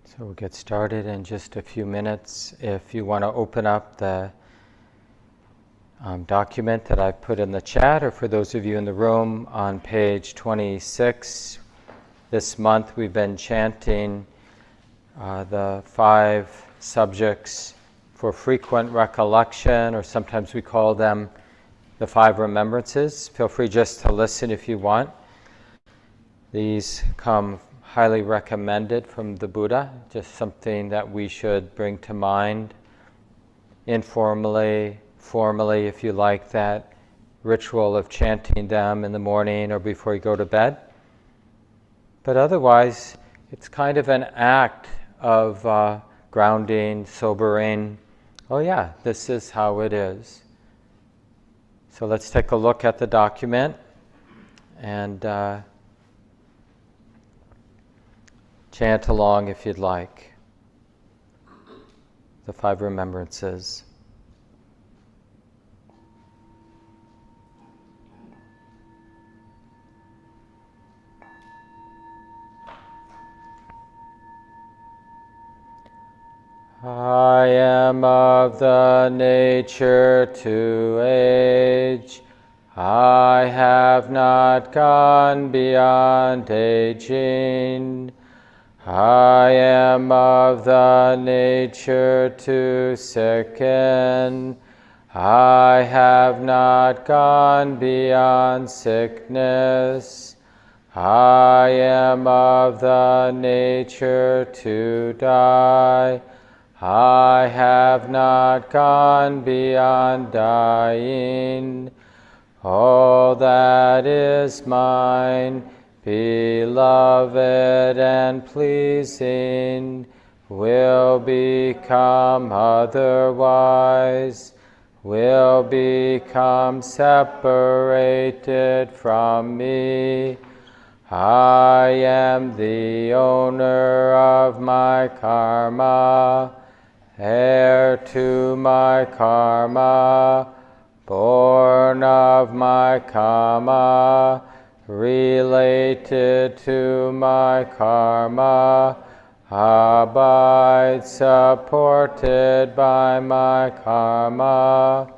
So we'll get started in just a few minutes. If you want to open up the document that I've put in the chat, or for those of you in the room, on page 26, this month we've been chanting the 5 subjects for frequent recollection, or sometimes we call them the 5 remembrances. Feel free just to listen if you want. These come highly recommended from the Buddha, just something that we should bring to mind informally, formally, if you like, that ritual of chanting them in the morning or before you go to bed. But otherwise, it's kind of an act of grounding, sobering. Oh yeah, this is how it is. So let's take a look at the document and chant along if you'd like. The 5 remembrances. I am of the nature to age. I have not gone beyond aging. I am of the nature to sicken. I have not gone beyond sickness. I am of the nature to die. I have not gone beyond dying. All that is mine, beloved and pleasing, will become otherwise, will become separated from me. I am the owner of my karma, heir to my karma, born of my karma, related to my karma, abide supported by my karma.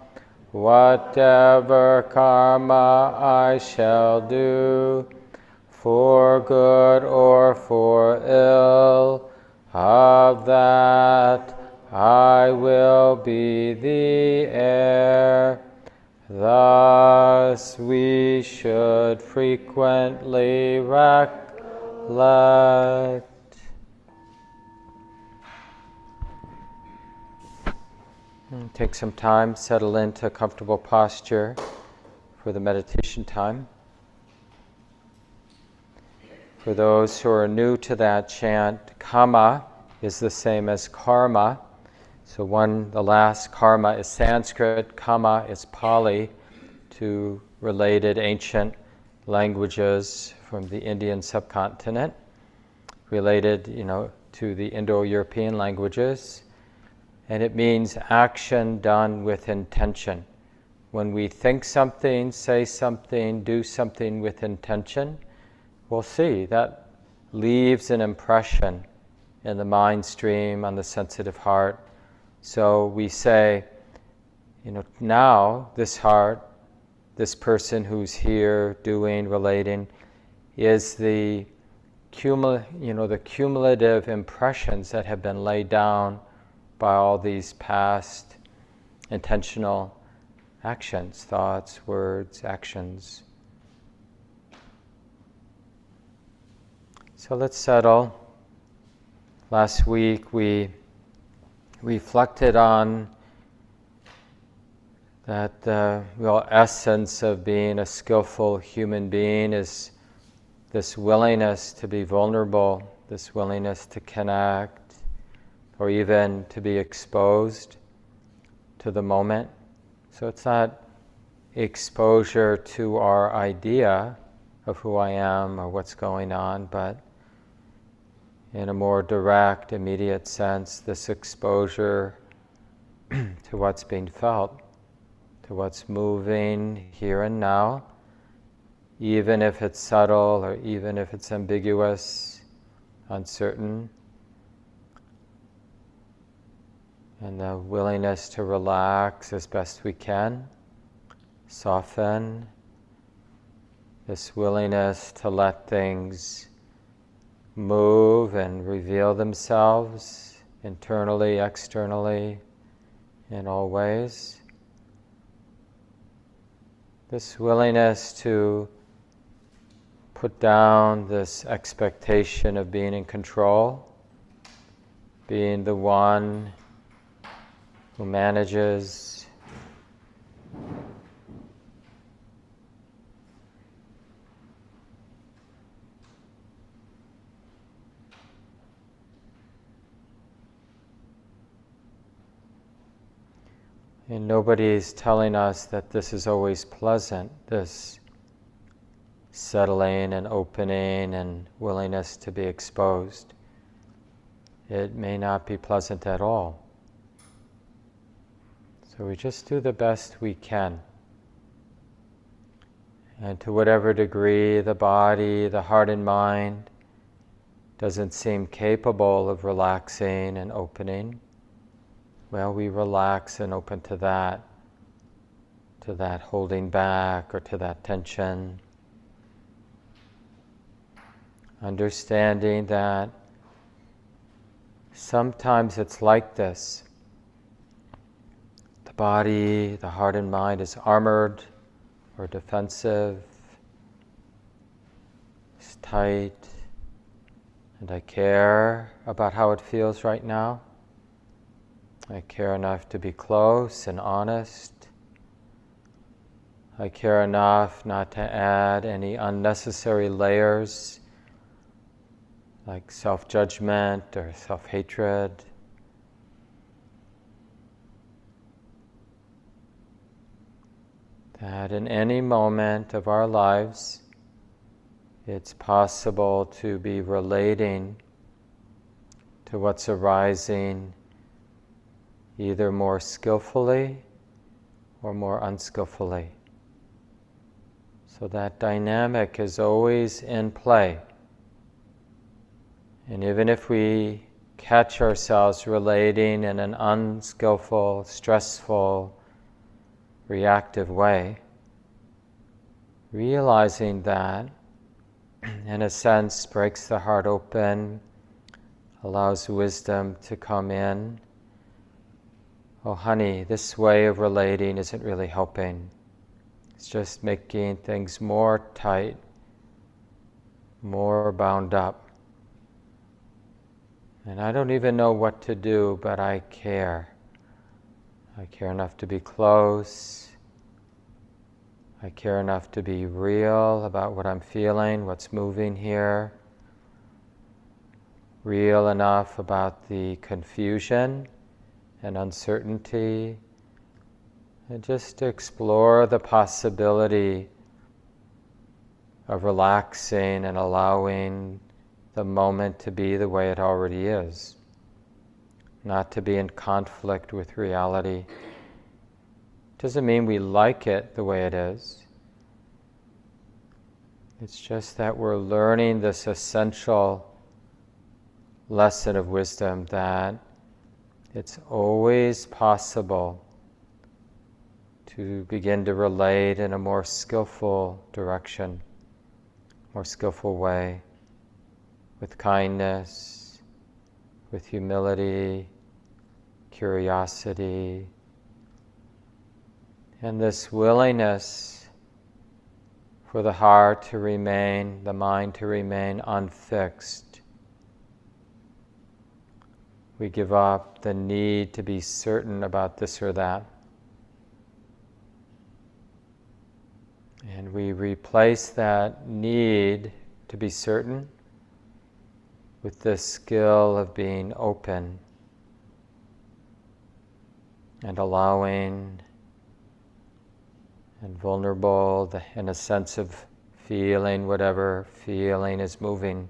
Whatever karma I shall do, for good or for ill, of that I will be the heir. Thus we should frequently recollect. Take some time, settle into a comfortable posture for the meditation time. For those who are new to that chant, kama is the same as karma. So the last karma is Sanskrit, kama is Pali, 2 related ancient languages from the Indian subcontinent, related, to the Indo-European languages. And it means action done with intention. When we think something, say something, do something with intention, we'll see that leaves an impression in the mind stream, on the sensitive heart. So we say, now this heart, this person who's here doing, relating, is the cumulative impressions that have been laid down by all these past intentional actions, thoughts, words, actions. So let's settle. Last week we reflected on that the real essence of being a skillful human being is this willingness to be vulnerable, this willingness to connect, or even to be exposed to the moment. So it's not exposure to our idea of who I am or what's going on, but in a more direct, immediate sense, this exposure to what's being felt, to what's moving here and now, even if it's subtle or even if it's ambiguous, uncertain. and the willingness to relax as best we can, soften, this willingness to let things move and reveal themselves internally, externally, in all ways. This willingness to put down this expectation of being in control, being the one who manages. And nobody's telling us that this is always pleasant, this settling and opening and willingness to be exposed. It may not be pleasant at all. So we just do the best we can. And to whatever degree the body, the heart and mind doesn't seem capable of relaxing and opening, well, we relax and open to that holding back or to that tension. Understanding that sometimes it's like this. The body, the heart and mind is armored or defensive, it's tight, and I care about how it feels right now. I care enough to be close and honest. I care enough not to add any unnecessary layers like self-judgment or self-hatred. That in any moment of our lives, it's possible to be relating to what's arising either more skillfully or more unskillfully. So that dynamic is always in play. And even if we catch ourselves relating in an unskillful, stressful, reactive way, realizing that, in a sense, breaks the heart open, allows wisdom to come in. Oh honey, this way of relating isn't really helping. It's just making things more tight, more bound up. And I don't even know what to do, but I care. I care enough to be close. I care enough to be real about what I'm feeling, what's moving here. Real enough about the confusion and uncertainty, and just to explore the possibility of relaxing and allowing the moment to be the way it already is, not to be in conflict with reality. Doesn't mean we like it the way it is. It's just that we're learning this essential lesson of wisdom that it's always possible to begin to relate in a more skillful direction, more skillful way, with kindness, with humility, curiosity, and this willingness for the heart to remain, the mind to remain unfixed. We give up the need to be certain about this or that. And we replace that need to be certain with the skill of being open and allowing and vulnerable, in a sense of feeling whatever feeling is moving.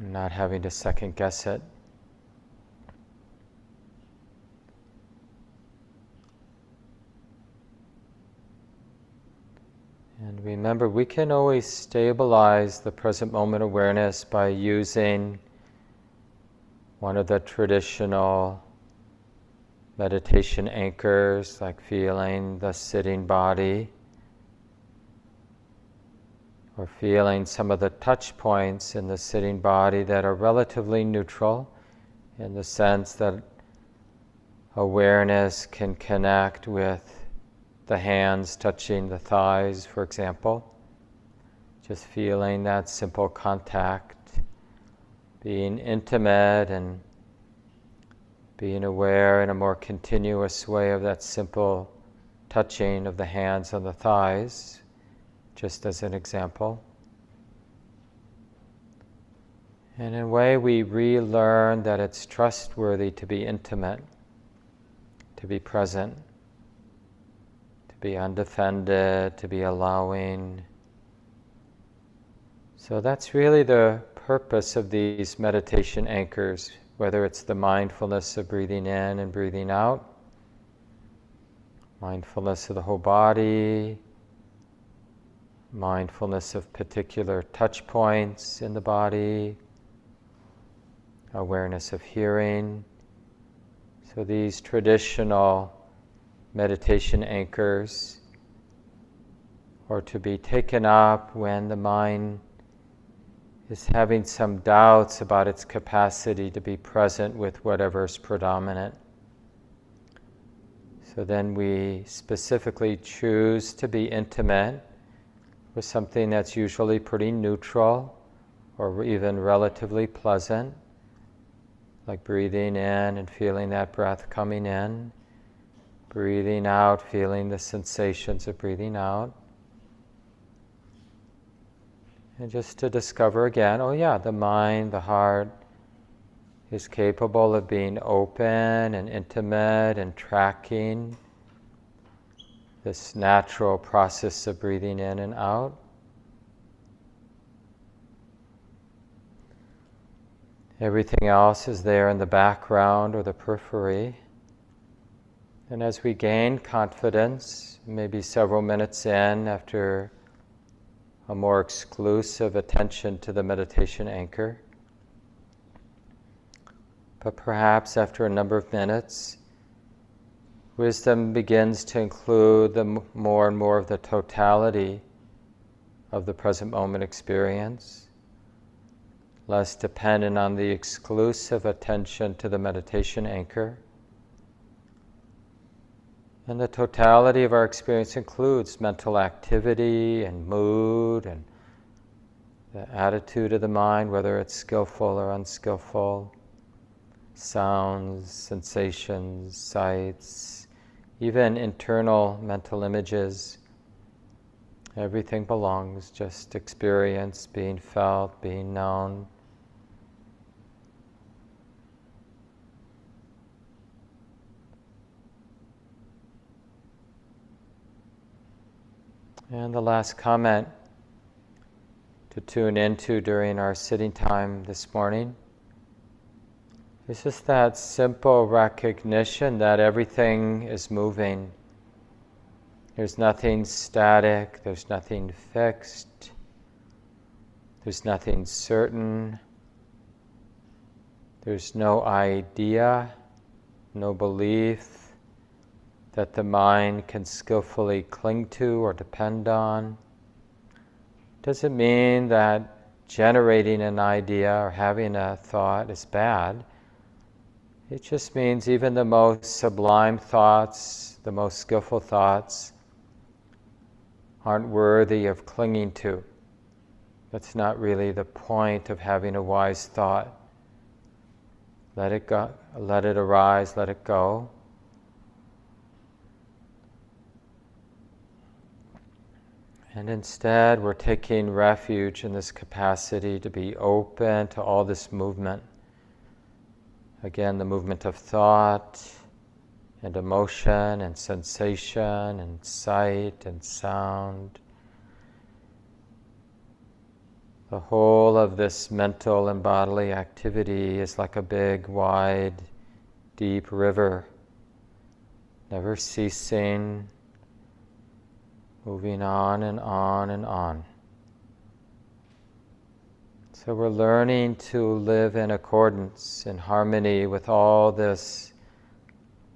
Not having to second guess it. And remember, we can always stabilize the present moment awareness by using one of the traditional meditation anchors, like feeling the sitting body, or feeling some of the touch points in the sitting body that are relatively neutral, in the sense that awareness can connect with the hands touching the thighs, for example. Just feeling that simple contact, being intimate and being aware in a more continuous way of that simple touching of the hands on the thighs, just as an example. And in a way, we relearn that it's trustworthy to be intimate, to be present, to be undefended, to be allowing. So that's really the purpose of these meditation anchors, whether it's the mindfulness of breathing in and breathing out, mindfulness of the whole body, mindfulness of particular touch points in the body, awareness of hearing. So these traditional meditation anchors are to be taken up when the mind is having some doubts about its capacity to be present with whatever is predominant. So then we specifically choose to be intimate with something that's usually pretty neutral or even relatively pleasant, like breathing in and feeling that breath coming in, breathing out, feeling the sensations of breathing out. And just to discover again, oh yeah, the mind, the heart is capable of being open and intimate and tracking this natural process of breathing in and out. Everything else is there in the background or the periphery. And as we gain confidence, maybe several minutes in, after a more exclusive attention to the meditation anchor, but perhaps after a number of minutes, wisdom begins to include more and more of the totality of the present moment experience, less dependent on the exclusive attention to the meditation anchor. And the totality of our experience includes mental activity and mood and the attitude of the mind, whether it's skillful or unskillful, sounds, sensations, sights, even internal mental images. Everything belongs, just experience, being felt, being known. And the last comment to tune into during our sitting time this morning is just that simple recognition that everything is moving. There's nothing static, there's nothing fixed, there's nothing certain, there's no idea, no belief that the mind can skillfully cling to or depend on. Doesn't mean that generating an idea or having a thought is bad. It just means even the most sublime thoughts, the most skillful thoughts, aren't worthy of clinging to. That's not really the point of having a wise thought. Let it go, let it arise, let it go. And instead, we're taking refuge in this capacity to be open to all this movement. Again, the movement of thought and emotion and sensation and sight and sound. The whole of this mental and bodily activity is like a big, wide, deep river, never ceasing, moving on and on and on. So we're learning to live in accordance, in harmony with all this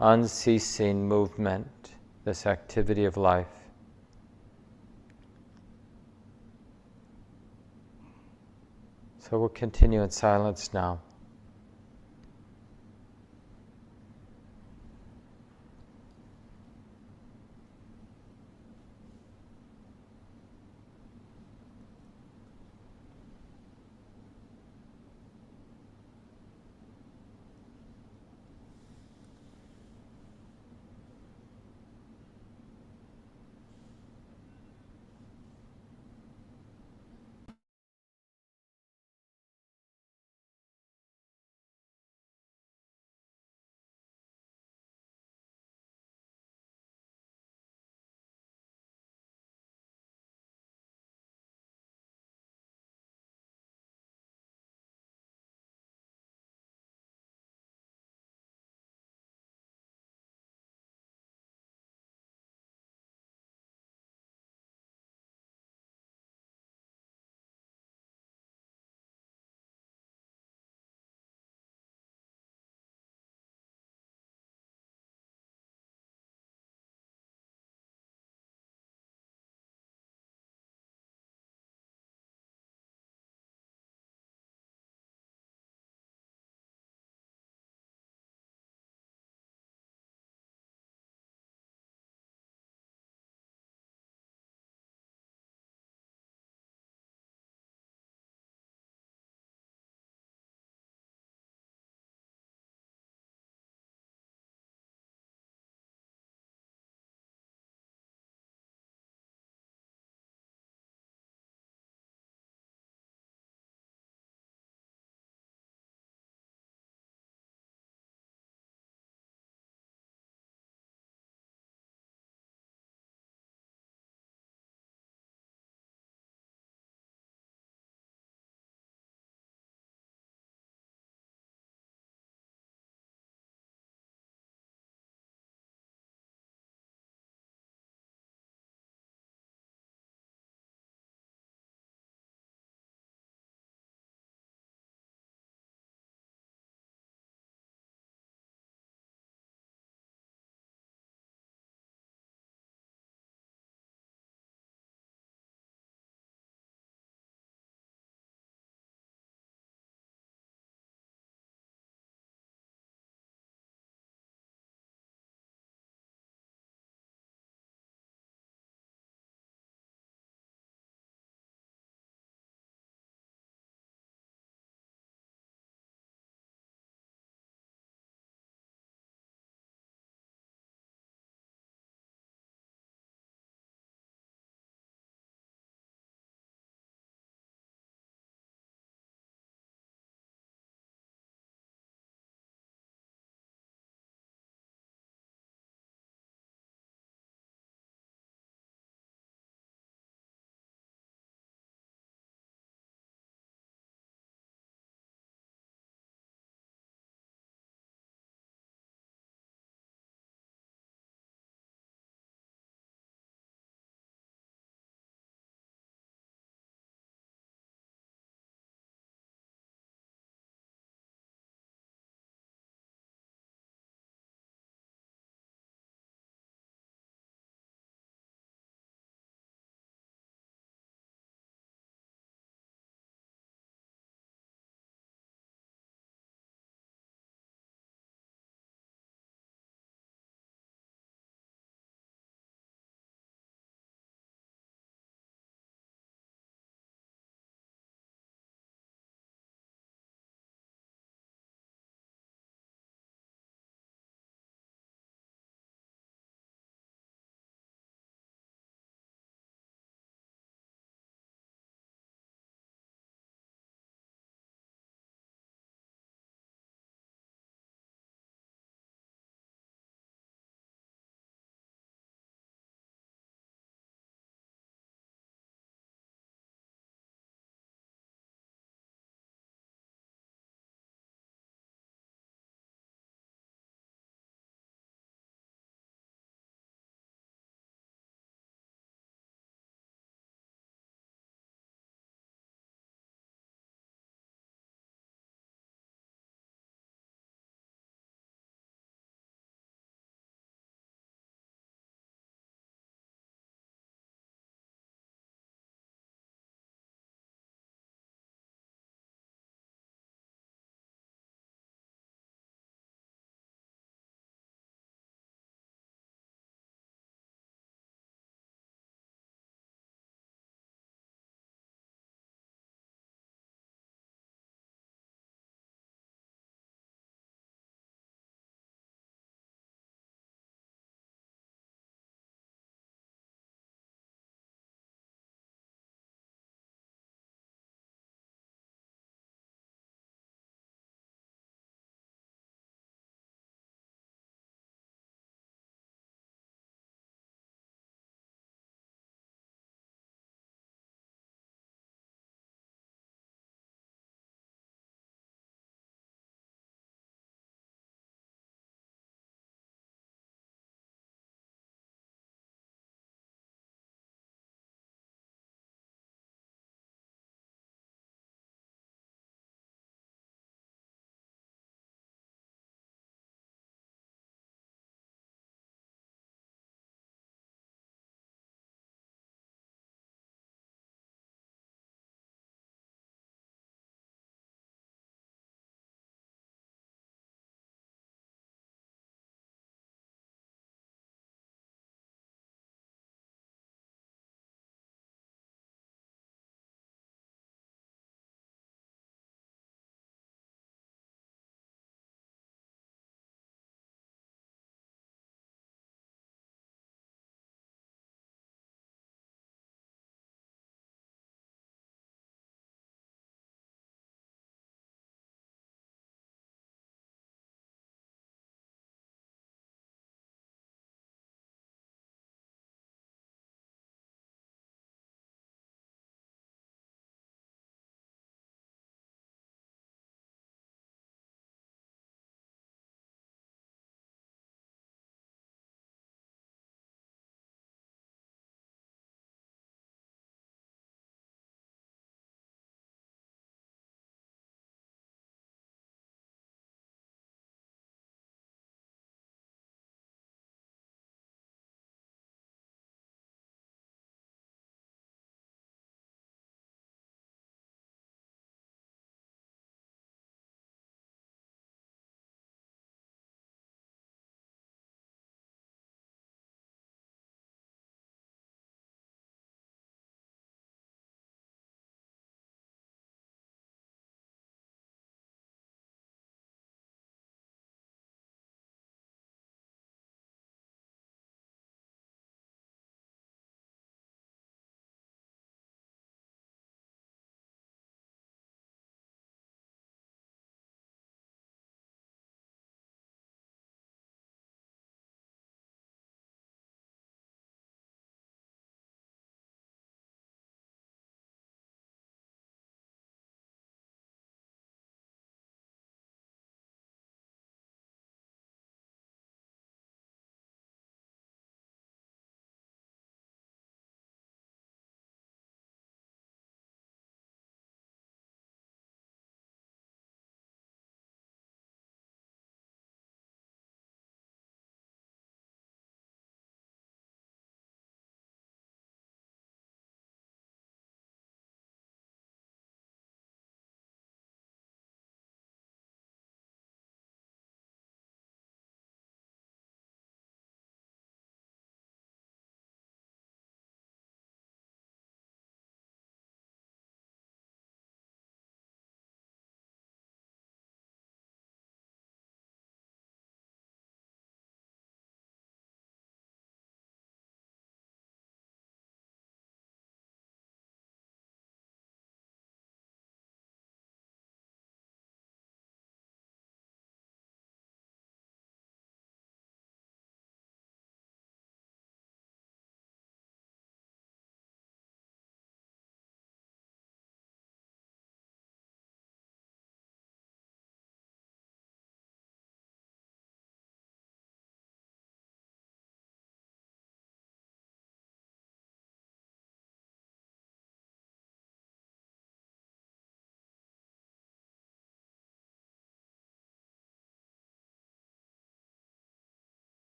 unceasing movement, this activity of life. So we'll continue in silence now.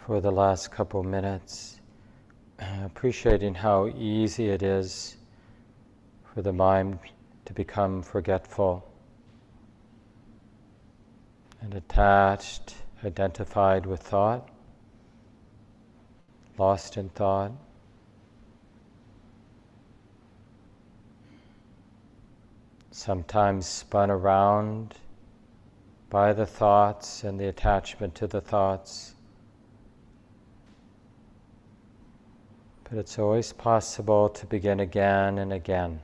for the last couple minutes, appreciating how easy it is for the mind to become forgetful and attached, identified with thought, lost in thought. Sometimes spun around by the thoughts and the attachment to the thoughts. But it's always possible to begin again and again.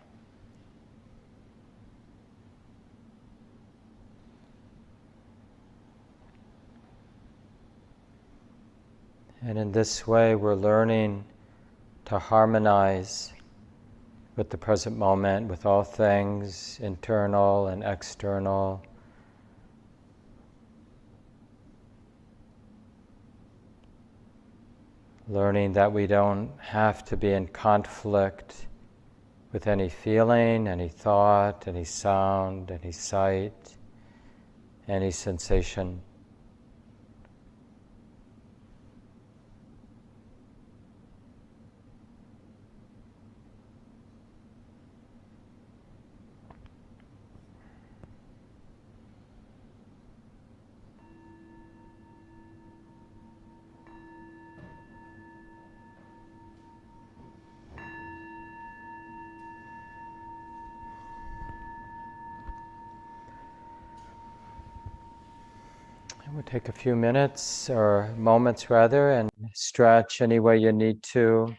And in this way, we're learning to harmonize with the present moment, with all things, internal and external. Learning that we don't have to be in conflict with any feeling, any thought, any sound, any sight, any sensation. We'll take a few minutes, or moments rather, and stretch any way you need to.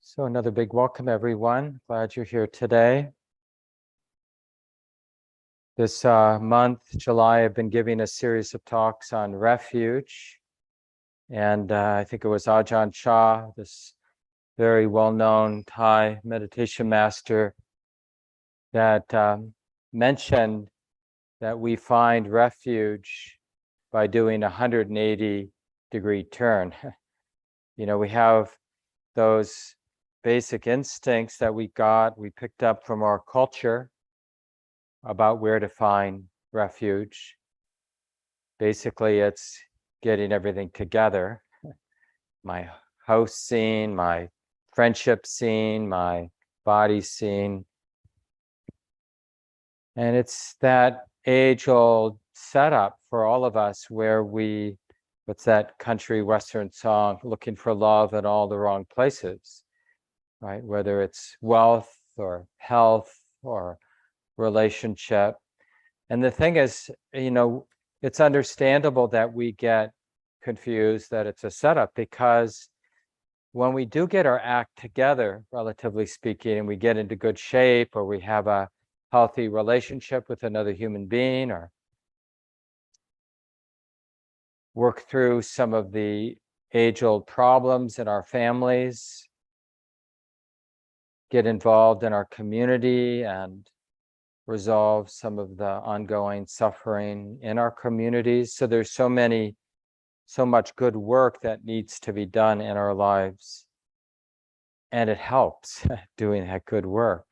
So another big welcome, everyone. Glad you're here today. This month, July, I've been giving a series of talks on refuge. And I think it was Ajahn Chah, this very well-known Thai meditation master, that mentioned that we find refuge by doing a 180-degree turn. You know, we have those basic instincts that we picked up from our culture about where to find refuge. Basically, it's getting everything together. My house scene, my friendship scene, my body scene. And it's that age-old setup for all of us where what's that country western song, looking for love in all the wrong places, right? Whether it's wealth or health or relationship. And the thing is, you know, it's understandable that we get confused that it's a setup, because when we do get our act together, relatively speaking, and we get into good shape, or we have a healthy relationship with another human being, or work through some of the age-old problems in our families, get involved in our community and resolve some of the ongoing suffering in our communities. So there's so much good work that needs to be done in our lives. And it helps doing that good work.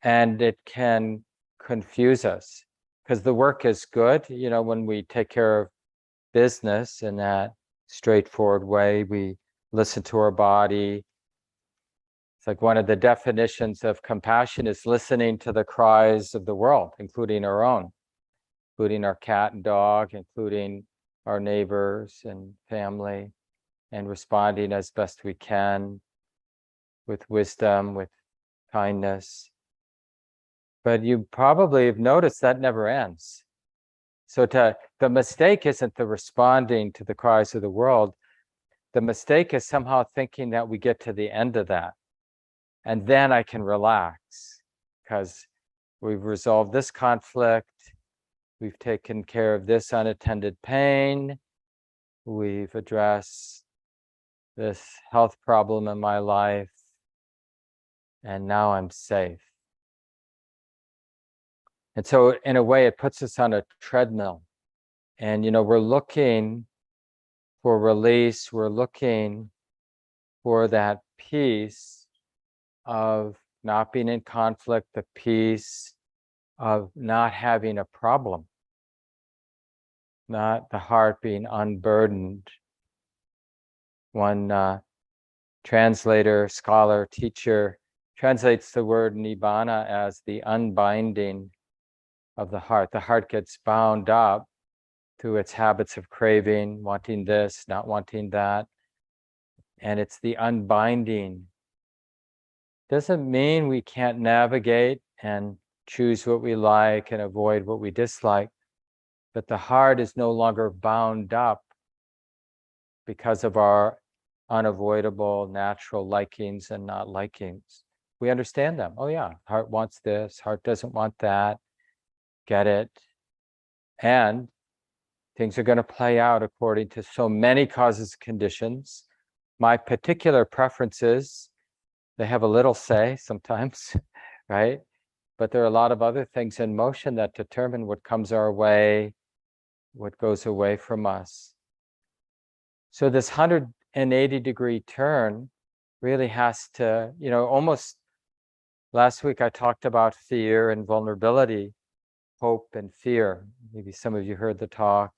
And it can confuse us because the work is good. You know, when we take care of business in that straightforward way, we listen to our body. It's like one of the definitions of compassion is listening to the cries of the world, including our own, including our cat and dog, including our neighbors and family, and responding as best we can with wisdom, with kindness. But you probably have noticed that never ends. So the mistake isn't the responding to the cries of the world. The mistake is somehow thinking that we get to the end of that, and then I can relax because we've resolved this conflict, we've taken care of this unattended pain, we've addressed this health problem in my life, and now I'm safe. And so in a way, it puts us on a treadmill. And, we're looking for release. We're looking for that peace of not being in conflict, the peace of not having a problem, not the heart being unburdened. One translator, scholar, teacher translates the word nibbana as the unbinding of the heart. The heart gets bound up through its habits of craving, wanting this, not wanting that. And it's the unbinding. Doesn't mean we can't navigate and choose what we like and avoid what we dislike, but the heart is no longer bound up because of our unavoidable natural likings and not likings. We understand them. Oh yeah, heart wants this, heart doesn't want that. Get it. And things are going to play out according to so many causes, conditions. My particular preferences, they have a little say sometimes, right? But there are a lot of other things in motion that determine what comes our way, what goes away from us. So this 180-degree turn really has to, almost last week I talked about fear and vulnerability, hope and fear. Maybe some of you heard the talk.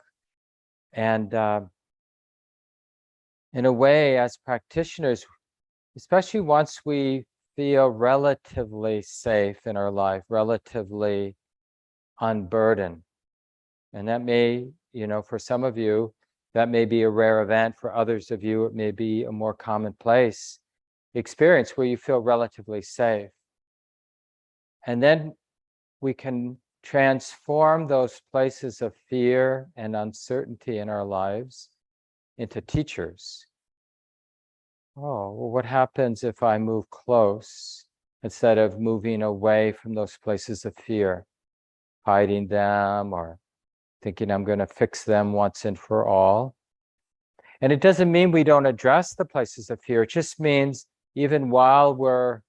And in a way, as practitioners, especially once we feel relatively safe in our life, relatively unburdened, and that may, for some of you, that may be a rare event. For others of you, it may be a more commonplace experience where you feel relatively safe. And then we can transform those places of fear and uncertainty in our lives into teachers. Oh, well, what happens if I move close instead of moving away from those places of fear, hiding them or thinking I'm going to fix them once and for all? And it doesn't mean we don't address the places of fear. It just means even while we're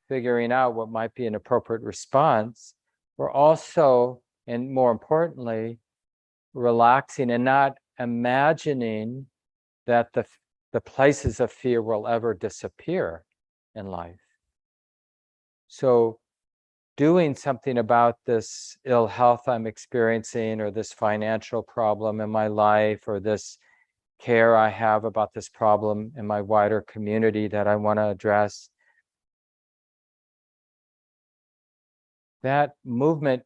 figuring out what might be an appropriate response, we're also, and more importantly, relaxing and not imagining that the places of fear will ever disappear in life. So doing something about this ill health I'm experiencing, or this financial problem in my life, or this care I have about this problem in my wider community that I want to address, that movement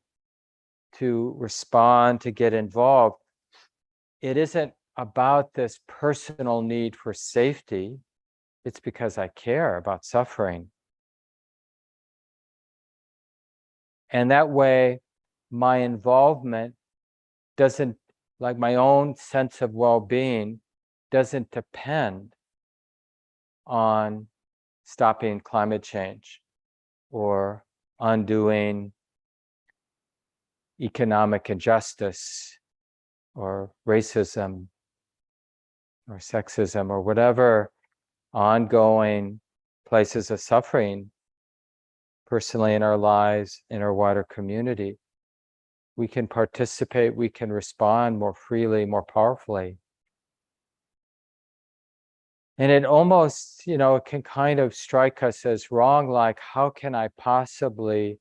to respond, to get involved, it isn't about this personal need for safety. It's because I care about suffering. And that way, my involvement doesn't, like my own sense of well-being, doesn't depend on stopping climate change or undoing economic injustice or racism or sexism or whatever ongoing places of suffering personally in our lives, in our wider community. We can participate, we can respond more freely, more powerfully. And it almost, it can kind of strike us as wrong, like, how can I possibly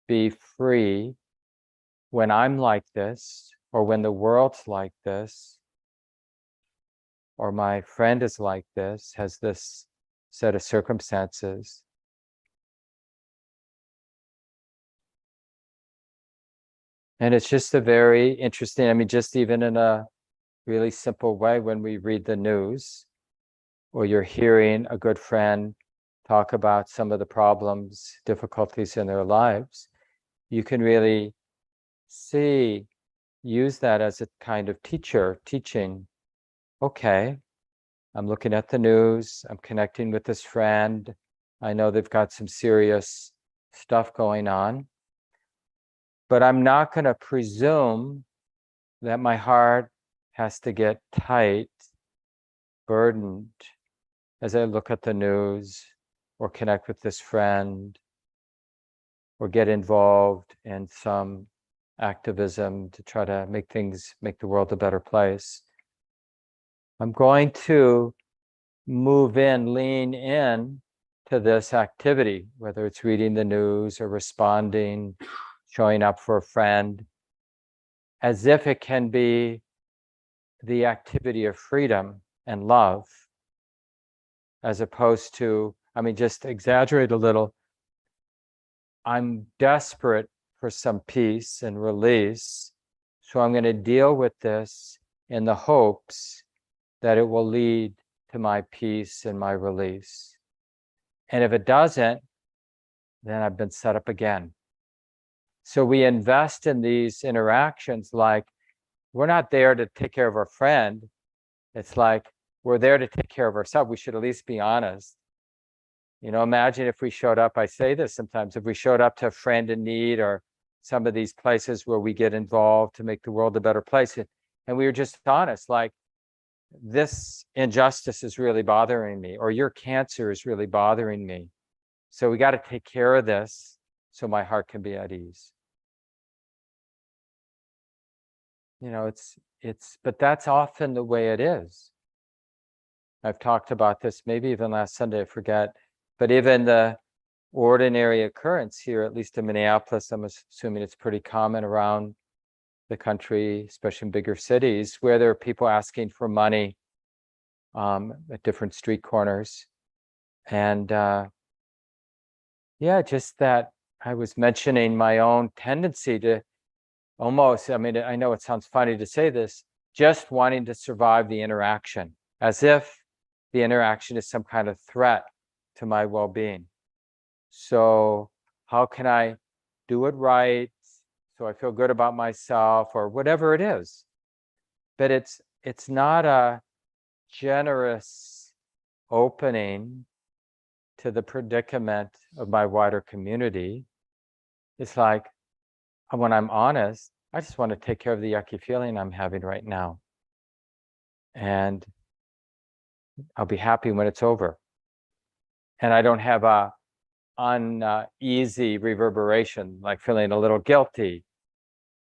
be free when I'm like this, or when the world's like this, or my friend is like this, has this set of circumstances? And it's just a very interesting, just even in a really simple way, when we read the news, or you're hearing a good friend talk about some of the problems, difficulties in their lives, you can really use that as a kind of teaching. Okay, I'm looking at the news, I'm connecting with this friend, I know they've got some serious stuff going on, but I'm not going to presume that my heart has to get tight burdened as I look at the news or connect with this friend or get involved in some activism to try to make the world a better place. I'm going to lean in to this activity, whether it's reading the news or responding, showing up for a friend, as if it can be the activity of freedom and love, as opposed to, just exaggerate a little, I'm desperate for some peace and release, so I'm going to deal with this in the hopes that it will lead to my peace and my release. And if it doesn't, then I've been set up again. So we invest in these interactions like we're not there to take care of our friend. It's like we're there to take care of ourselves. We should at least be honest. Imagine if we showed up, I say this sometimes, if we showed up to a friend in need or some of these places where we get involved to make the world a better place, and we were just honest, like, this injustice is really bothering me, or your cancer is really bothering me. So we got to take care of this so my heart can be at ease. But that's often the way it is. I've talked about this maybe even last Sunday, I forget, but even the ordinary occurrence here, at least in Minneapolis, I'm assuming it's pretty common around the country, especially in bigger cities, where there are people asking for money at different street corners. And just that I was mentioning my own tendency to almost, I know it sounds funny to say this, just wanting to survive the interaction, as if the interaction is some kind of threat to my well-being. So how can I do it right so I feel good about myself, or whatever it is? But it's not a generous opening to the predicament of my wider community. It's like, when I'm honest, I just want to take care of the yucky feeling I'm having right now. And I'll be happy when it's over. And I don't have a uneasy reverberation, like feeling a little guilty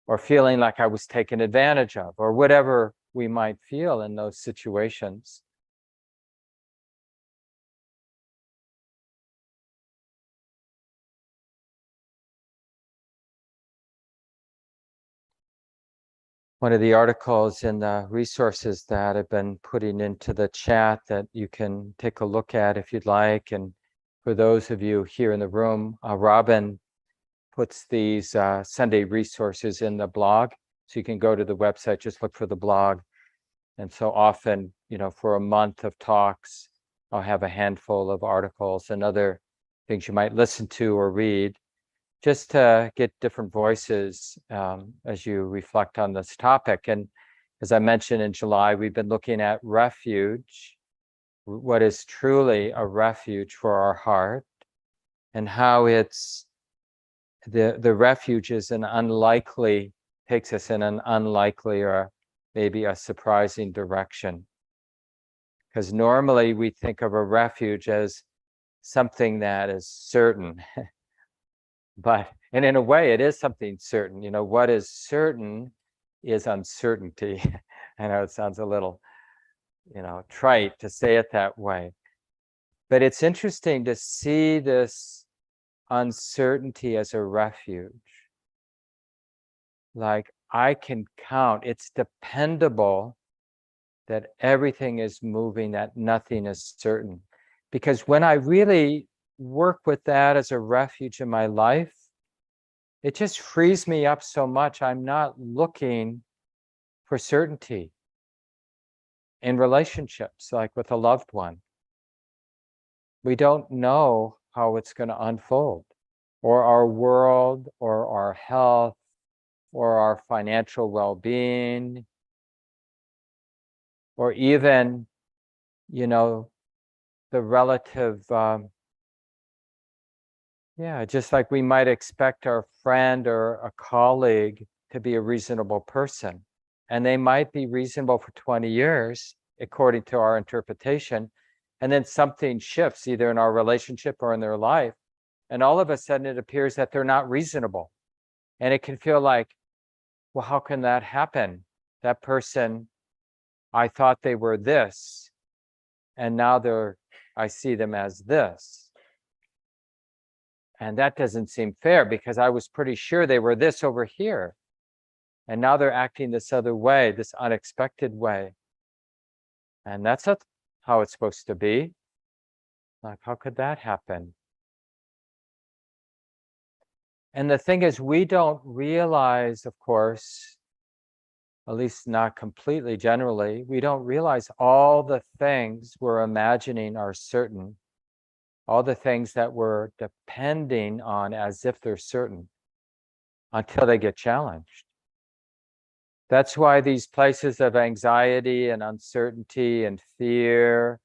or feeling like I was taken advantage of, or whatever we might feel in those situations. One of the articles in the resources that I've been putting into the chat that you can take a look at if you'd like, and for those of you here in the room, Robin puts these Sunday resources in the blog, so you can go to the website, just look for the blog. And so often, for a month of talks, I'll have a handful of articles and other things you might listen to or read, just to get different voices as you reflect on this topic. And as I mentioned in July, we've been looking at refuge, what is truly a refuge for our heart, and how it's the refuge is takes us in an unlikely or maybe a surprising direction. Because normally we think of a refuge as something that is certain. And in a way, it is something certain. What is certain is uncertainty. I know it sounds a little, trite to say it that way. But it's interesting to see this uncertainty as a refuge. Like, I can count, it's dependable that everything is moving, that nothing is certain. Because when I really work with that as a refuge in my life, it just frees me up so much. I'm not looking for certainty in relationships, like with a loved one. We don't know how it's going to unfold, or our world, or our health, or our financial well-being, or even, the relative, just like we might expect our friend or a colleague to be a reasonable person, and they might be reasonable for 20 years according to our interpretation. And then something shifts either in our relationship or in their life. And all of a sudden it appears that they're not reasonable. And it can feel like, well, how can that happen? That person, I thought they were this, and now I see them as this. And that doesn't seem fair because I was pretty sure they were this over here. And now they're acting this other way, this unexpected way. And that's not how it's supposed to be. Like, how could that happen? And the thing is, we don't realize, of course, at least not completely generally, we don't realize all the things we're imagining are certain, all the things that we're depending on as if they're certain until they get challenged. That's why these places of anxiety and uncertainty and fear,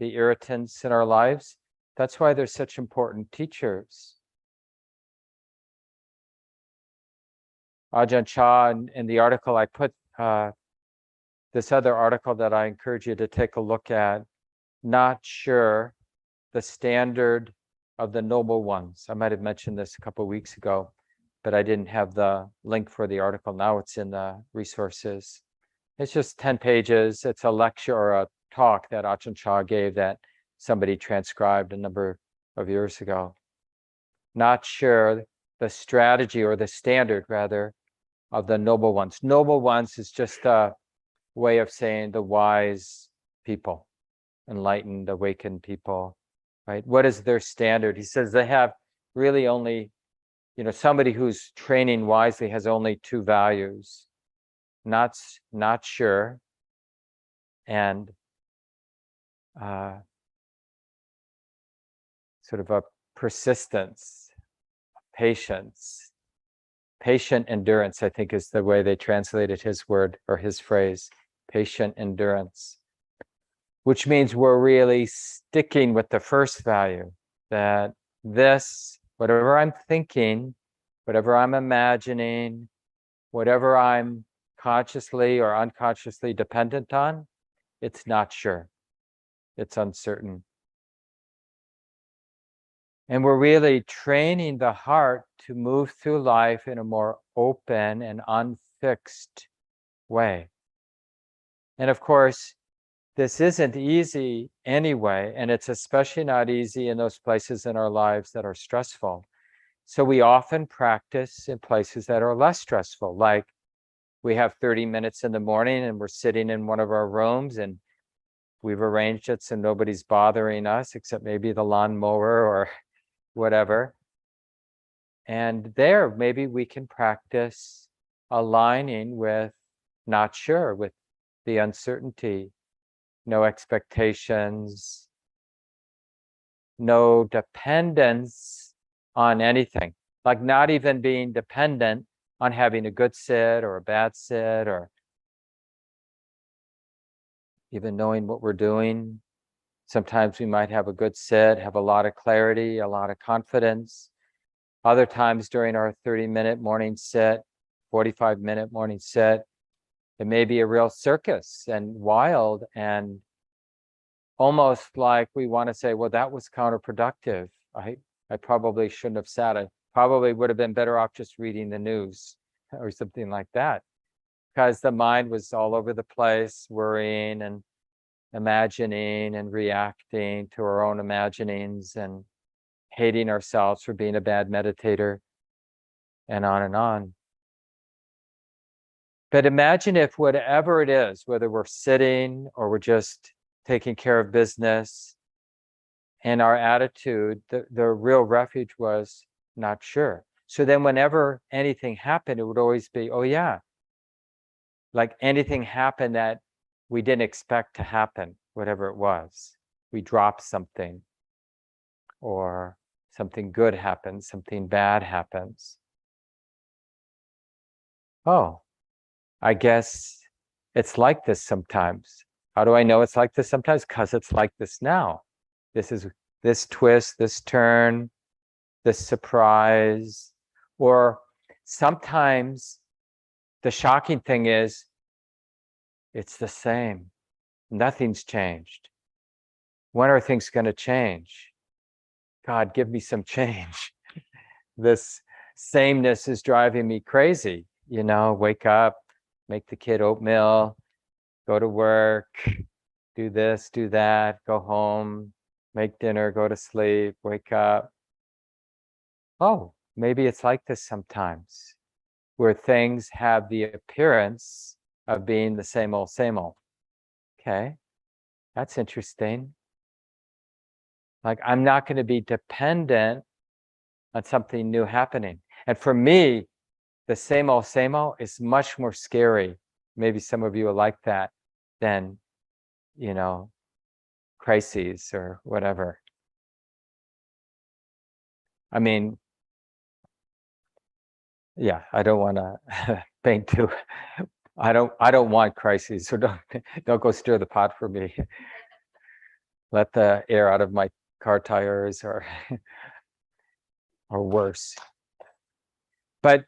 the irritants in our lives, that's why they're such important teachers. Ajahn Chah, in the article I put, this other article that I encourage you to take a look at, Not Sure, the Standard of the Noble Ones. I might have mentioned this a couple of weeks ago, but I didn't have the link for the article. Now it's in the resources. It's just 10 pages. It's a lecture or a talk that Ajahn Chah gave that somebody transcribed a number of years ago. Not Sure, the strategy or the standard, rather, of the noble ones. Noble ones is just a way of saying the wise people, enlightened, awakened people, right? What is their standard? He says they have really only, somebody who's training wisely has only two values: not sure, and sort of a persistence, patience. Patient endurance, I think, is the way they translated his word or his phrase, patient endurance, which means we're really sticking with the first value, that this, whatever I'm thinking, whatever I'm imagining, whatever I'm consciously or unconsciously dependent on, it's not sure, it's uncertain. And we're really training the heart to move through life in a more open and unfixed way. And of course, this isn't easy anyway, and it's especially not easy in those places in our lives that are stressful. So we often practice in places that are less stressful, like we have 30 minutes in the morning and we're sitting in one of our rooms and we've arranged it so nobody's bothering us except maybe the lawnmower or whatever. And there, maybe we can practice aligning with not sure, with the uncertainty, no expectations, no dependence on anything, like not even being dependent on having a good sit or a bad sit, or even knowing what we're doing. Sometimes we might have a good sit, have a lot of clarity, a lot of confidence. Other times during our 30-minute morning sit, 45-minute morning sit, it may be a real circus and wild and almost like we want to say, well, that was counterproductive. I probably shouldn't have sat. I probably would have been better off just reading the news or something like that, because the mind was all over the place, worrying and imagining and reacting to our own imaginings and hating ourselves for being a bad meditator, and on and on. But imagine if whatever it is, whether we're sitting or we're just taking care of business, and our attitude, the real refuge was not sure. So then whenever anything happened, it would always be, oh yeah, like anything happened that we didn't expect to happen, whatever it was. We dropped something, or something good happens, something bad happens. Oh, I guess it's like this sometimes. How do I know it's like this sometimes? Because it's like this now. This twist, this turn, this surprise. Or sometimes the shocking thing is it's the same. Nothing's changed. When are things going to change? God, give me some change. This sameness is driving me crazy. Wake up, make the kid oatmeal, go to work, do this, do that, go home, make dinner, go to sleep, wake up. Oh, maybe it's like this sometimes, where things have the appearance of being the same old, same old. Okay, that's interesting. Like, I'm not going to be dependent on something new happening. And for me, the same old is much more scary. Maybe some of you are like that than, crises or whatever. I mean, yeah, I don't want to paint too. I don't want crises, so don't go stir the pot for me. Let the air out of my car tires or worse. But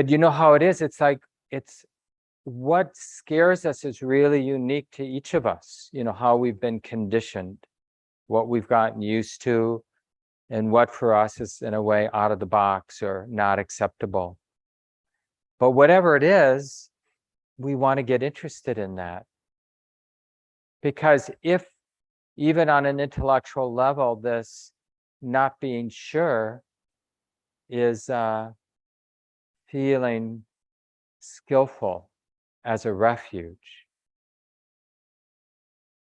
you know how it is. It's like, it's what scares us is really unique to each of us. How we've been conditioned, what we've gotten used to, and what for us is in a way out of the box or not acceptable. But whatever it is, we want to get interested in that. Because if even on an intellectual level, this not being sure is feeling skillful as a refuge,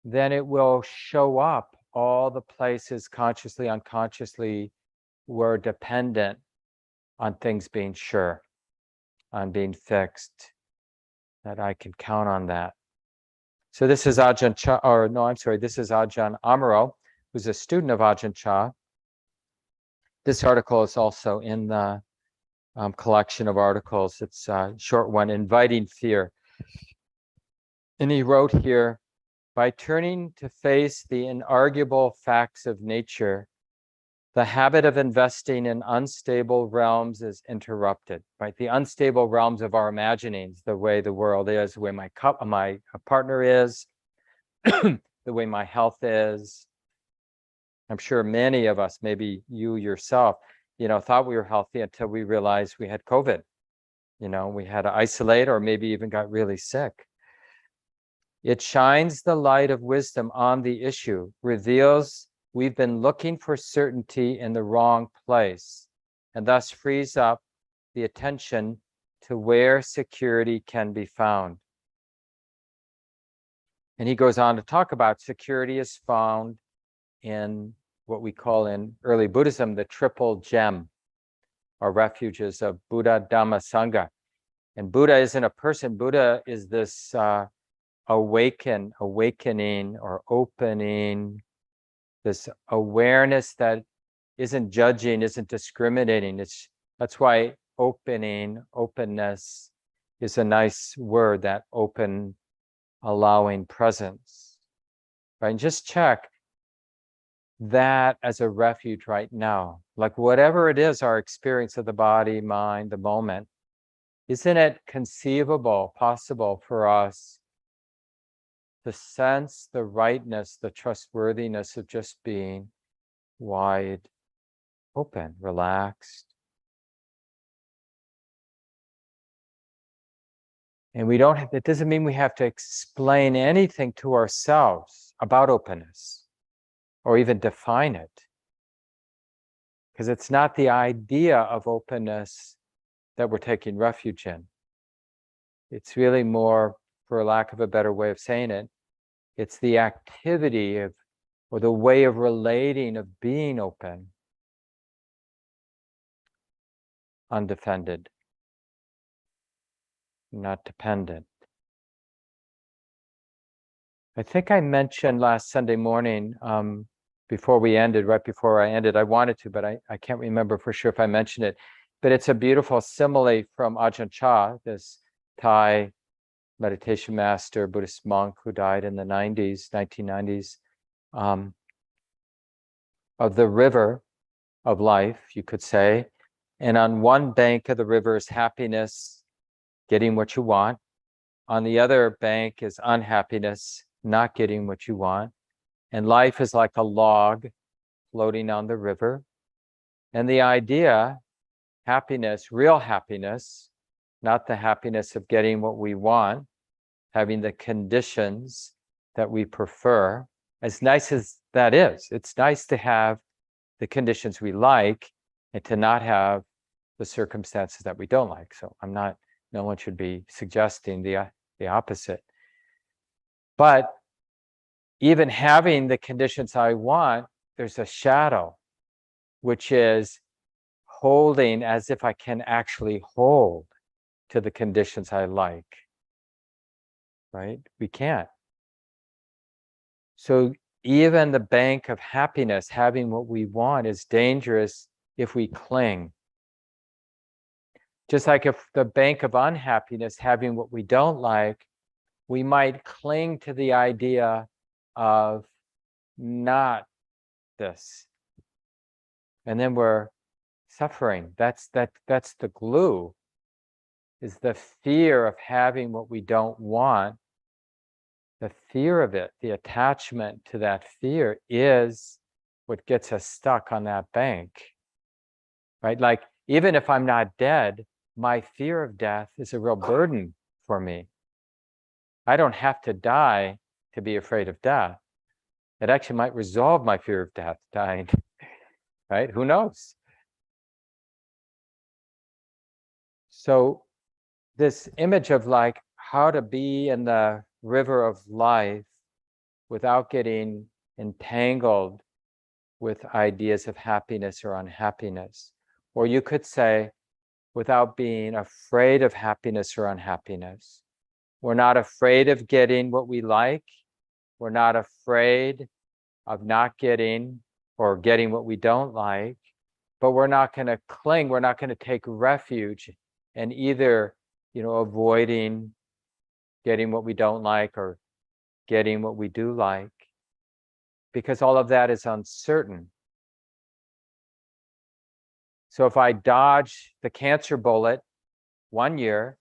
then it will show up all the places consciously, unconsciously we're dependent on things being sure, on being fixed, that I can count on that. So this is Ajahn Chah, this is Ajahn Amaro, who's a student of Ajahn Chah. This article is also in the collection of articles. It's a short one, Inviting Fear. And he wrote here, by turning to face the inarguable facts of nature, the habit of investing in unstable realms is interrupted, right? The unstable realms of our imaginings, the way the world is, the way my partner is, the way my health is. I'm sure many of us, maybe you yourself, thought we were healthy until we realized we had COVID. We had to isolate or maybe even got really sick. It shines the light of wisdom on the issue, reveals we've been looking for certainty in the wrong place, and thus frees up the attention to where security can be found. And he goes on to talk about security is found in what we call in early Buddhism the triple gem, or refuges of Buddha, Dhamma, Sangha. And Buddha isn't a person. Buddha is this awakening or opening, this awareness that isn't judging, isn't discriminating. That's why openness is a nice word, that open, allowing presence. Right? And just check that as a refuge right now. Like whatever it is, our experience of the body, mind, the moment, isn't it conceivable, possible for us to sense the rightness, the trustworthiness of just being wide open, relaxed? And it doesn't mean we have to explain anything to ourselves about openness or even define it. Because it's not the idea of openness that we're taking refuge in. It's really more, for lack of a better way of saying it, it's the activity of, or the way of relating, of being open, undefended, not dependent. I think I mentioned last Sunday morning, before we ended, right before I ended, I wanted to, but I can't remember for sure if I mentioned it. But it's a beautiful simile from Ajahn Chah, this Thai meditation master, Buddhist monk who died in the 1990s, of the river of life, you could say. And on one bank of the river is happiness, getting what you want. On the other bank is unhappiness, not getting what you want. And life is like a log floating on the river. And the idea, happiness, real happiness, not the happiness of getting what we want, having the conditions that we prefer, as nice as that is. It's nice to have the conditions we like and to not have the circumstances that we don't like. So no one should be suggesting the opposite. But even having the conditions I want, there's a shadow, which is holding as if I can actually hold to the conditions I like, right? We can't. So even the bank of happiness, having what we want, is dangerous if we cling. Just like if the bank of unhappiness, having what we don't like, we might cling to the idea of not this. And then we're suffering. That's the glue, is the fear of having what we don't want. The fear of it, the attachment to that fear, is what gets us stuck on that bank, right? Like, even if I'm not dead, my fear of death is a real burden for me. I don't have to die to be afraid of death. It actually might resolve my fear of death, dying, right? Who knows? So this image of like how to be in the river of life without getting entangled with ideas of happiness or unhappiness. Or you could say, without being afraid of happiness or unhappiness. We're not afraid of getting what we like. We're not afraid of not getting or getting what we don't like, but we're not going to cling. We're not going to take refuge in either, avoiding getting what we don't like or getting what we do like, because all of that is uncertain. So if I dodge the cancer bullet one year,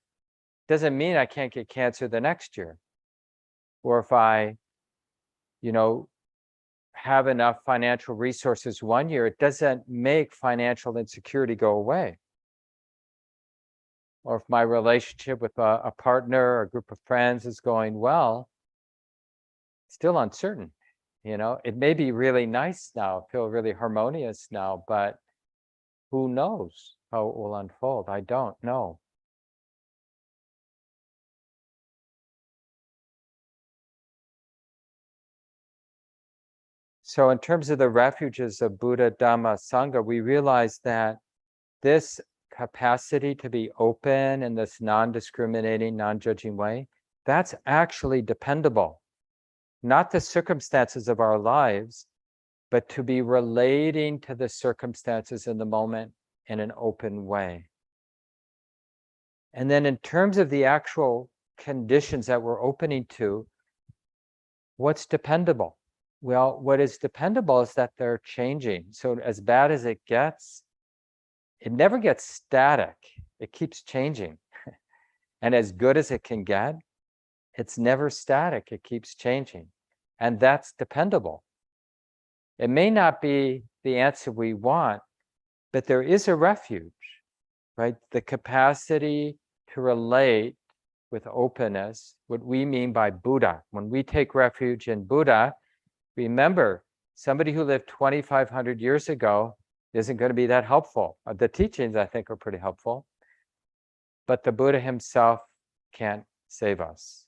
doesn't mean I can't get cancer the next year. Or if I, have enough financial resources one year, it doesn't make financial insecurity go away. Or if my relationship with a partner or a group of friends is going well, still uncertain. It may be really nice now, feel really harmonious now, but who knows how it will unfold? I don't know. So in terms of the refuges of Buddha, Dhamma, Sangha, we realize that this capacity to be open in this non-discriminating, non-judging way, that's actually dependable. Not the circumstances of our lives, but to be relating to the circumstances in the moment in an open way. And then in terms of the actual conditions that we're opening to, what's dependable? Well, what is dependable is that they're changing. So as bad as it gets, it never gets static. It keeps changing. And as good as it can get, it's never static. It keeps changing. And that's dependable. It may not be the answer we want, but there is a refuge, right? The capacity to relate with openness, what we mean by Buddha. When we take refuge in Buddha, remember, somebody who lived 2,500 years ago isn't going to be that helpful. The teachings, I think, are pretty helpful, but the Buddha himself can't save us.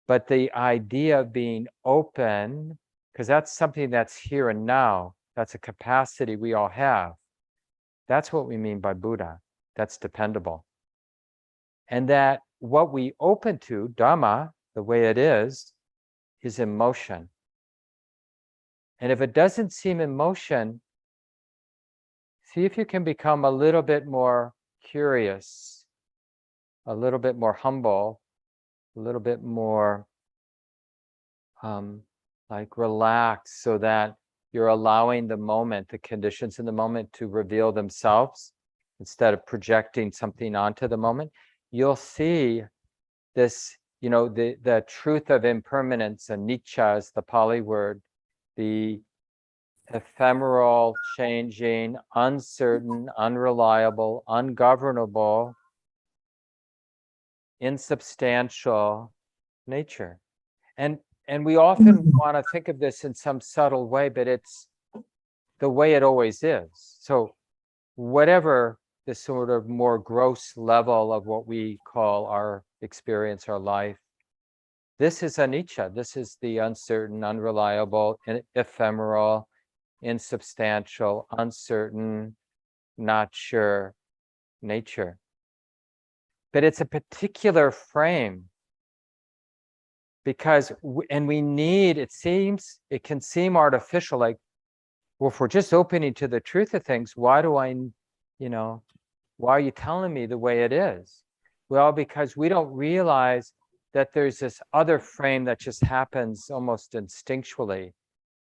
But the idea of being open, because that's something that's here and now, that's a capacity we all have. That's what we mean by Buddha. That's dependable. And that what we open to, Dhamma, the way it is emotion. And if it doesn't seem emotion, see if you can become a little bit more curious, a little bit more humble, a little bit more relaxed, so that you're allowing the moment, the conditions in the moment, to reveal themselves instead of projecting something onto the moment. You'll see this the truth of impermanence, anicca is the Pali word, the ephemeral, changing, uncertain, unreliable, ungovernable, insubstantial nature. And we often want to think of this in some subtle way, but it's the way it always is. So whatever the sort of more gross level of what we call our experience, our life, this is anicca. This is the uncertain, unreliable, ephemeral, insubstantial, uncertain, not sure nature. But it's a particular frame because, and we need, it can seem artificial, like, well, if we're just opening to the truth of things, why are you telling me the way it is? Well, because we don't realize that there's this other frame that just happens almost instinctually,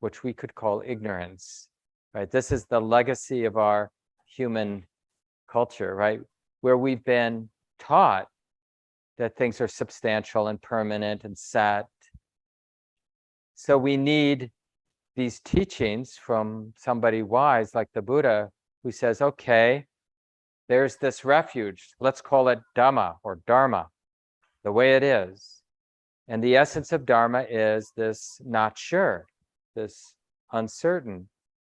which we could call ignorance, right? This is the legacy of our human culture, right? Where we've been taught that things are substantial and permanent and set. So we need these teachings from somebody wise like the Buddha, who says, okay, there's this refuge. Let's call it Dhamma or Dharma, the way it is. And the essence of Dharma is this not sure, this uncertain,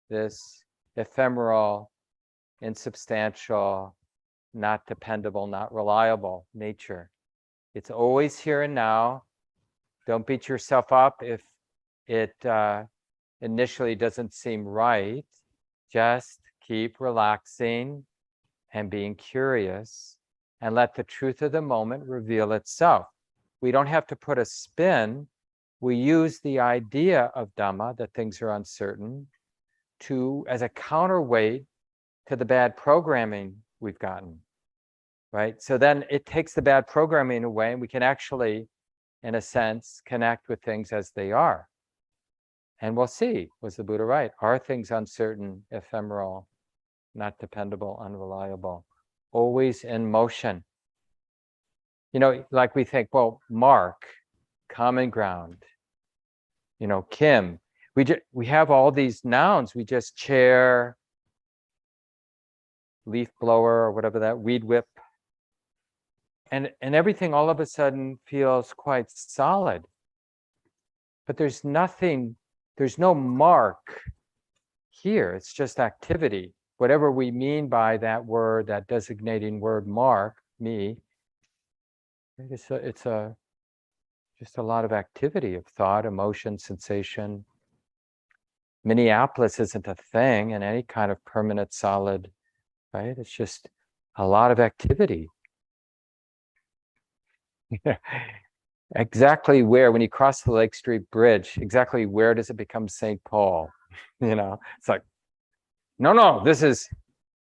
this ephemeral, insubstantial, not dependable, not reliable nature. It's always here and now. Don't beat yourself up if it initially doesn't seem right. Just keep relaxing and being curious and let the truth of the moment reveal itself. We don't have to put a spin. We use the idea of Dhamma, that things are uncertain, as a counterweight to the bad programming we've gotten, right? So then it takes the bad programming away and we can actually, in a sense, connect with things as they are. And we'll see, was the Buddha right? Are things uncertain, ephemeral, not dependable, unreliable, always in motion? Like we think, well, Mark, common ground, Kim, we have all these nouns. We just chair, leaf blower, or whatever that, weed whip. And everything all of a sudden feels quite solid. But there's no mark here. It's just activity. Whatever we mean by that word, that designating word mark, me, it's just a lot of activity of thought, emotion, sensation. Minneapolis isn't a thing in any kind of permanent solid, right? It's just a lot of activity. Exactly where, when you cross the Lake Street Bridge, exactly where does it become St. Paul? It's like, no,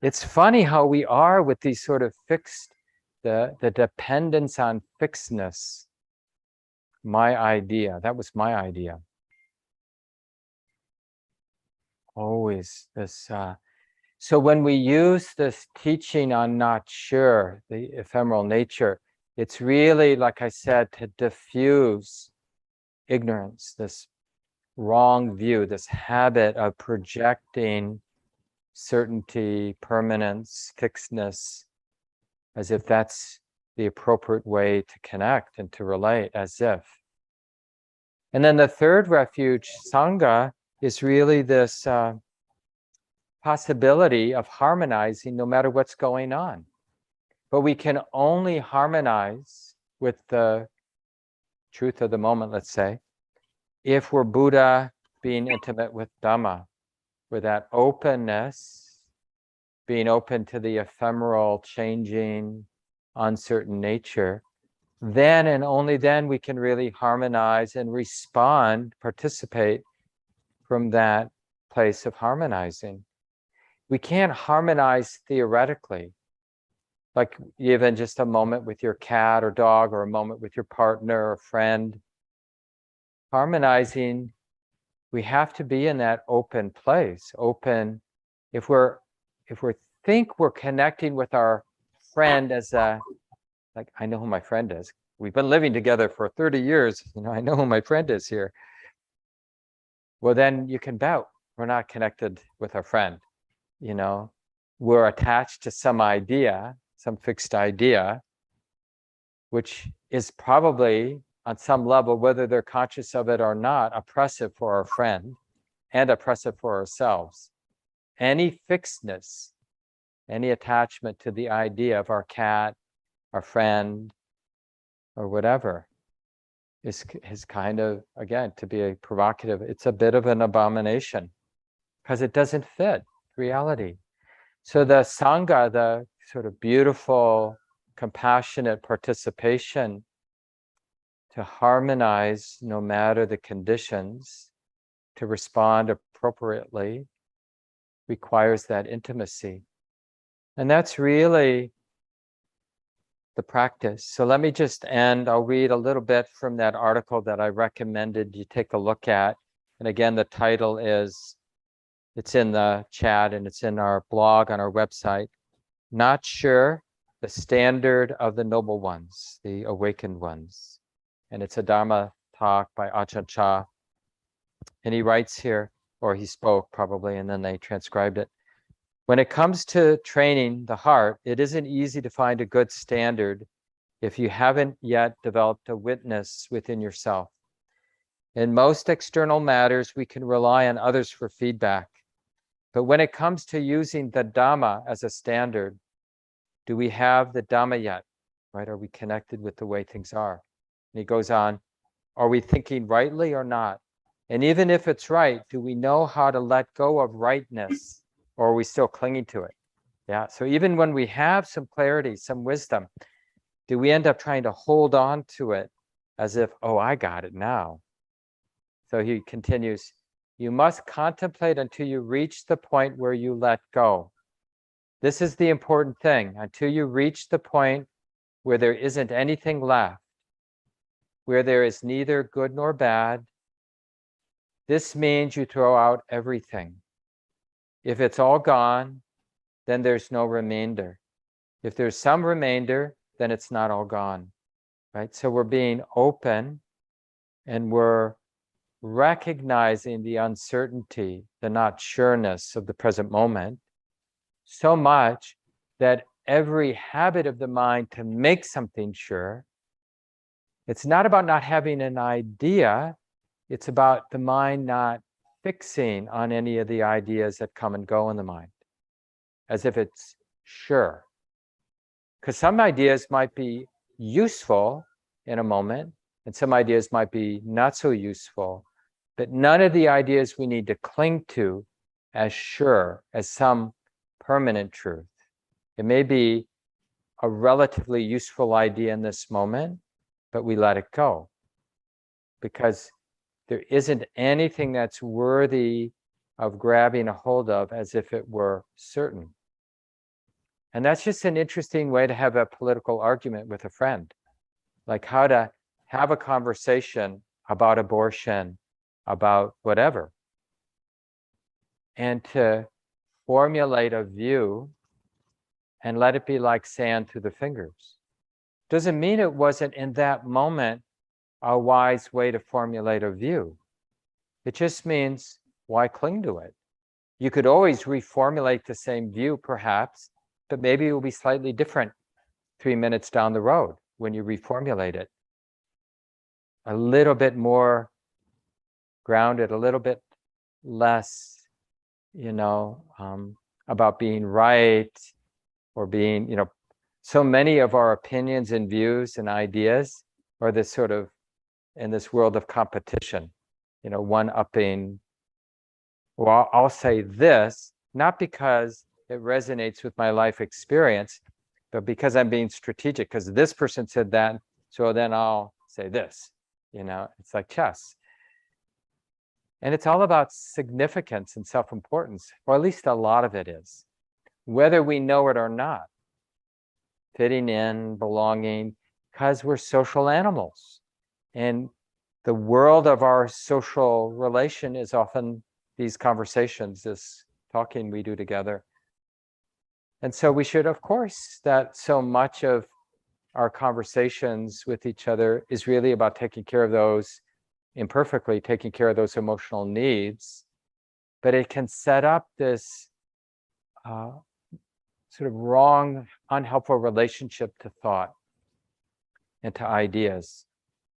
it's funny how we are with these sort of fixed, the dependence on fixedness. My idea, that was my idea. Always this, so when we use this teaching on not sure, the ephemeral nature, it's really, like I said, to diffuse ignorance, this wrong view, this habit of projecting certainty, permanence, fixedness, as if that's the appropriate way to connect and to relate, as if. And then the third refuge, Sangha, is really this possibility of harmonizing no matter what's going on. But we can only harmonize with the truth of the moment, let's say, if we're Buddha, being intimate with Dhamma, with that openness, being open to the ephemeral, changing, uncertain nature, then and only then we can really harmonize and respond, participate from that place of harmonizing. We can't harmonize theoretically, like even just a moment with your cat or dog, or a moment with your partner or friend. Harmonizing, we have to be in that open place. Open, if we think we're connecting with our friend as like, I know who my friend is, we've been living together for 30 years. I know who my friend is here. Well, then you can bet we're not connected with our friend. We're attached to some idea, some fixed idea, which is probably on some level, whether they're conscious of it or not, oppressive for our friend and oppressive for ourselves. Any fixedness, any attachment to the idea of our cat, our friend, or whatever is kind of, again, to be provocative, it's a bit of an abomination because it doesn't fit reality. So the Sangha, the sort of beautiful, compassionate participation to harmonize no matter the conditions, to respond appropriately, requires that intimacy. And that's really the practice. So let me just end. I'll read a little bit from that article that I recommended you take a look at. And again, the title is, it's in the chat and it's in our blog on our website. Not Sure, the Standard of the Noble Ones, the Awakened Ones. And it's a Dharma talk by Ajahn Chah. And he writes here, or he spoke probably, and then they transcribed it. When it comes to training the heart, it isn't easy to find a good standard if you haven't yet developed a witness within yourself. In most external matters, we can rely on others for feedback. But when it comes to using the Dhamma as a standard, do we have the Dhamma yet? Right? Are we connected with the way things are? And he goes on, are we thinking rightly or not? And even if it's right, do we know how to let go of rightness, or are we still clinging to it? Yeah, so even when we have some clarity, some wisdom, do we end up trying to hold on to it as if, oh, I got it now? So he continues, you must contemplate until you reach the point where you let go. This is the important thing, until you reach the point where there isn't anything left, where there is neither good nor bad. This means you throw out everything. If it's all gone, then there's no remainder. If there's some remainder, then it's not all gone, right? So we're being open and we're recognizing the uncertainty, the not sureness of the present moment, so much that every habit of the mind to make something sure, it's not about not having an idea, it's about the mind not fixing on any of the ideas that come and go in the mind, as if it's sure. Because some ideas might be useful in a moment, and some ideas might be not so useful, but none of the ideas we need to cling to as sure, as some permanent truth. It may be a relatively useful idea in this moment, but we let it go because there isn't anything that's worthy of grabbing a hold of as if it were certain. And that's just an interesting way to have a political argument with a friend, like how to have a conversation about abortion, about whatever, and to formulate a view and let it be like sand through the fingers. Doesn't mean it wasn't in that moment a wise way to formulate a view. It just means, why cling to it? You could always reformulate the same view, perhaps, but maybe it will be slightly different 3 minutes down the road when you reformulate it. A little bit more grounded, a little bit less, about being right or being, so many of our opinions and views and ideas are this sort of, in this world of competition, one-upping. Well, I'll say this, not because it resonates with my life experience, but because I'm being strategic, because this person said that, so then I'll say this. It's like chess. And it's all about significance and self-importance, or at least a lot of it is, whether we know it or not. Fitting in, belonging, because we're social animals. And the world of our social relation is often these conversations, this talking we do together. And so we should, of course, that so much of our conversations with each other is really about taking care of those, imperfectly taking care of those emotional needs, but it can set up this sort of wrong, unhelpful relationship to thought and to ideas,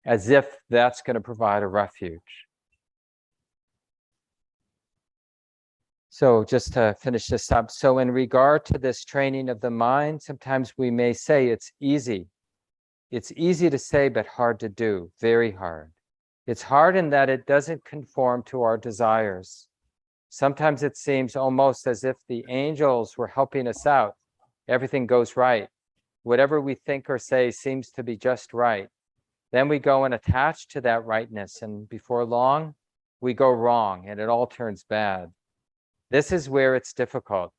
as if that's going to provide a refuge. So just to finish this up, so in regard to this training of the mind, sometimes we may say it's easy. It's easy to say, but hard to do, very hard. It's hard in that it doesn't conform to our desires. Sometimes it seems almost as if the angels were helping us out. Everything goes right. Whatever we think or say seems to be just right. Then we go and attach to that rightness, and before long, we go wrong, and it all turns bad. This is where it's difficult.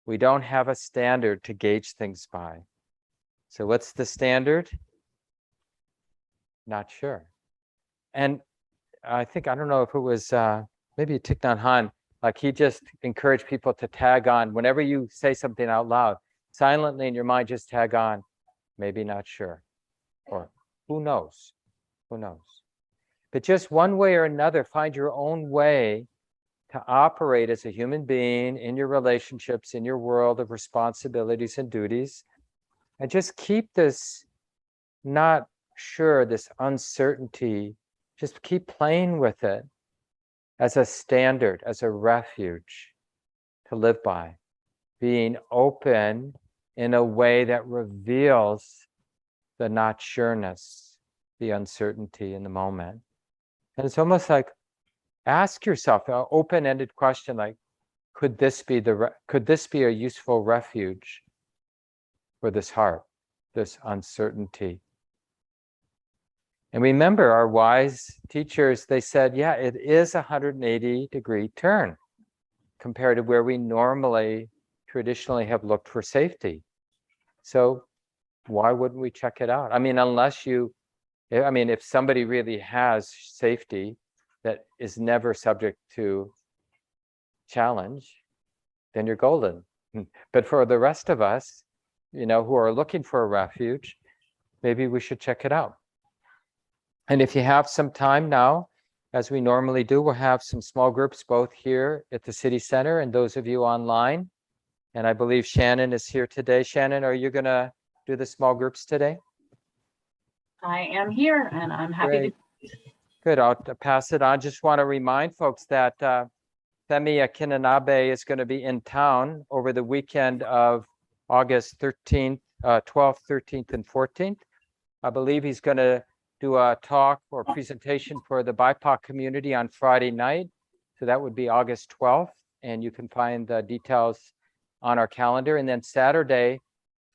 We don't have a standard to gauge things by. So what's the standard? Not sure. And I think, I don't know if it was maybe Thich Nhat Hanh, like he just encouraged people to tag on. Whenever you say something out loud, silently in your mind, just tag on, maybe not sure, or who knows, who knows. But just one way or another, find your own way to operate as a human being in your relationships, in your world of responsibilities and duties, and just keep this not sure, this uncertainty, just keep playing with it as a standard, as a refuge to live by, being open in a way that reveals the not sureness, the uncertainty in the moment. And it's almost like, ask yourself an open-ended question like, could this be a useful refuge for this heart, this uncertainty? And remember, our wise teachers, they said, yeah, it is a 180-degree turn compared to where we normally, traditionally have looked for safety. So why wouldn't we check it out? I mean, if somebody really has safety that is never subject to challenge, then you're golden. But for the rest of us, who are looking for a refuge, maybe we should check it out. And if you have some time now, as we normally do, we'll have some small groups both here at the City Center and those of you online. And I believe Shannon is here today. Shannon, are you going to do the small groups today? I am here, and I'm happy to. Good, I'll pass it on. Just want to remind folks that Femi Akinanabe is going to be in town over the weekend of August 13th, 12th, 13th, and 14th. I believe he's going to do a talk or presentation for the BIPOC community on Friday night. So that would be August 12th, and you can find the details on our calendar. And then Saturday,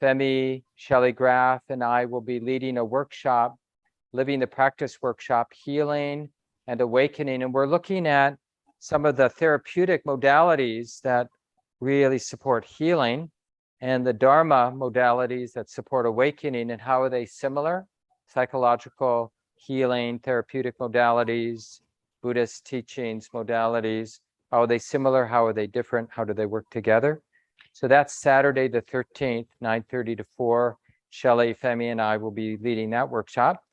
Femi, Shelley Graff, and I will be leading a workshop, Living the Practice workshop, Healing and Awakening. And we're looking at some of the therapeutic modalities that really support healing and the Dharma modalities that support awakening, and how are they similar? Psychological healing, therapeutic modalities, Buddhist teachings, modalities. How are they similar? How are they different? How do they work together? So that's Saturday the 13th, 9:30 to 4. Shelley, Femi, and I will be leading that workshop.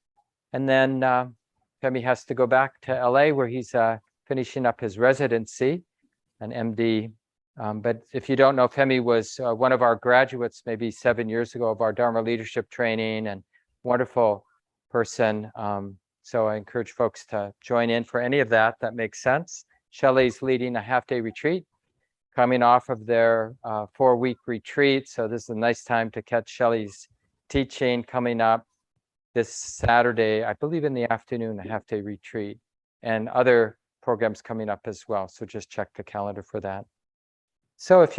And then Femi has to go back to LA where he's finishing up his residency, an MD. But if you don't know, Femi was one of our graduates maybe 7 years ago of our Dharma leadership training, and wonderful person. So I encourage folks to join in for any of that makes sense. Shelley's leading a half-day retreat, coming off of their 4-week retreat. So this is a nice time to catch Shelley's teaching coming up this Saturday, I believe in the afternoon, a half-day retreat, and other programs coming up as well. So just check the calendar for that. So if you